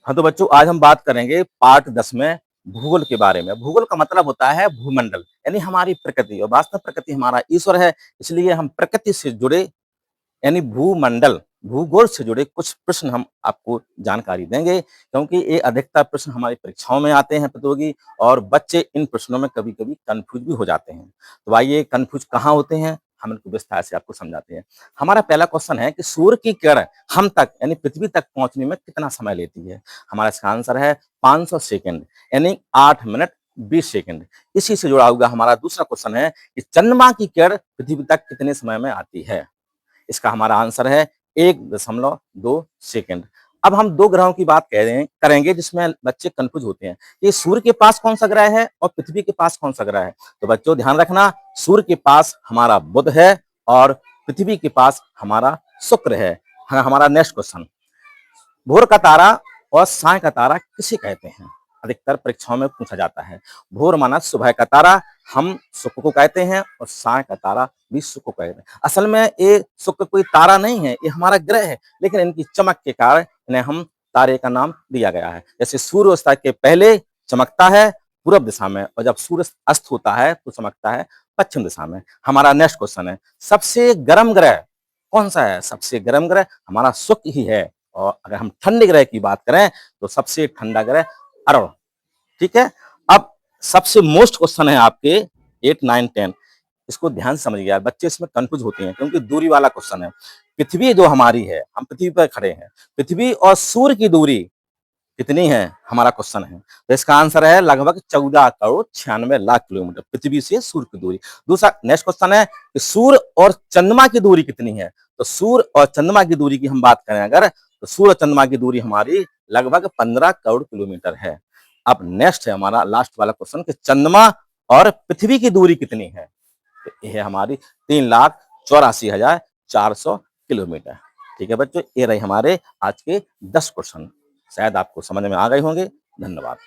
हाँ, तो बच्चों आज हम बात करेंगे पार्ट 10 में भूगोल के बारे में। भूगोल का मतलब होता है भूमंडल, यानी हमारी प्रकृति और वास्तव प्रकृति हमारा ईश्वर है, इसलिए हम प्रकृति से जुड़े यानी भूमंडल, भूगोल से जुड़े कुछ प्रश्न हम आपको जानकारी देंगे, क्योंकि ये अधिकतर प्रश्न हमारी परीक्षाओं में आते हैं प्रतियोगी और बच्चे इन प्रश्नों में कभी-कभी कन्फ्यूज़ भी हो जाते हैं। तो आइए कन्फ्यूज़ कहाँ होते हैं, हम इनको विस्तार से आपको समझाते हैं। हमारा पहला क्वेश्चन है कि सूर्य की किरण हम तक यानी पृथ्वी तक पहुँचने में कितना समय लेती है? हमारा इसका आंसर है 500 सेकंड यानी 8 मिनट 20 सेकंड। इसी से जुड़ा हुआ हमारा दूसरा क्वेश्चन है कि चंद्रमा की किरण पृथ्वी तक कितने समय में आती है? इसका हमारा आंसर है 1.2 सेकंड। अब हम 2 ग्रहों की बात करेंगे जिसमें बच्चे कन्फ्यूज़ होते हैं। ये सूर्य के पास कौन-सा ग्रह है और पृथ्वी के पास कौन-सा ग्रह है? तो बच्चों ध्यान रखना, सूर्य के पास हमारा बुध है और पृथ्वी के पास हमारा शुक्र है। हाँ, हमारा नेक्स्ट क्वेश्चन, भोर का तारा और साय का तारा किसे कहते हैं? अधिकतर परीक्षाओं में पूछा जाता है। भोर माना सुबह का तारा, हम शुक्र को कहते हैं और साय का तारा भी शुक्र को कहते हैं। असल में ये शुक्र कोई तारा नहीं है, ये हमारा ग्रह है, लेकिन इनकी चमक के कारण इन्हें हम तारे का नाम दिया गया है। जैसे सूर्यास्त के पहले चमकता है पूरब दिशा में और जब सूर्य अस्त होता है तो चमकता है पश्चिम दिशा में। हमारा नेक्स्ट क्वेश्चन है, सबसे गर्म ग्रह कौन-सा है? सबसे गर्म ग्रह हमारा शुक्र ही है। और अगर हम ठंडे ग्रह की बात करें तो सबसे ठंडा ग्रह अरुण, ठीक है। अब सबसे मोस्ट क्वेश्चन है आपके 8, 9, 10, इसको ध्यान से समझिए यार, बच्चे इसमें कंफ्यूज होते हैं क्योंकि दूरी वाला क्वेश्चन है। पृथ्वी जो हमारी है, हम पृथ्वी पर खड़े हैं, पृथ्वी और सूर्य की दूरी कितनी है? हमारा क्वेश्चन है। तो इसका आंसर है लगभग 14 करोड़ 96 लाख किलोमीटर पृथ्वी से सूर्य की दूरी। दूसरा नेक्स्ट क्वेश्चन है कि सूर्य और चंद्रमा की दूरी कितनी है? तो सूर्य और चंद्रमा की दूरी की हम बात करें अगर, तो सूर्य और चंद्रमा की दूरी हमारी लगभग 15 करोड़ किलोमीटर है। अब नेक्स्ट है हमारा लास्ट वाला क्वेश्चन कि चंद्रमा और पृथ्वी की दूरी कितनी है? तो ये है हमारी 3,84,400 किलोमीटर। ठीक है बच्चों, ये रहे हमारे आज के 10 क्वेश्चन। शायद आपको समझ में आ गए होंगे। धन्यवाद।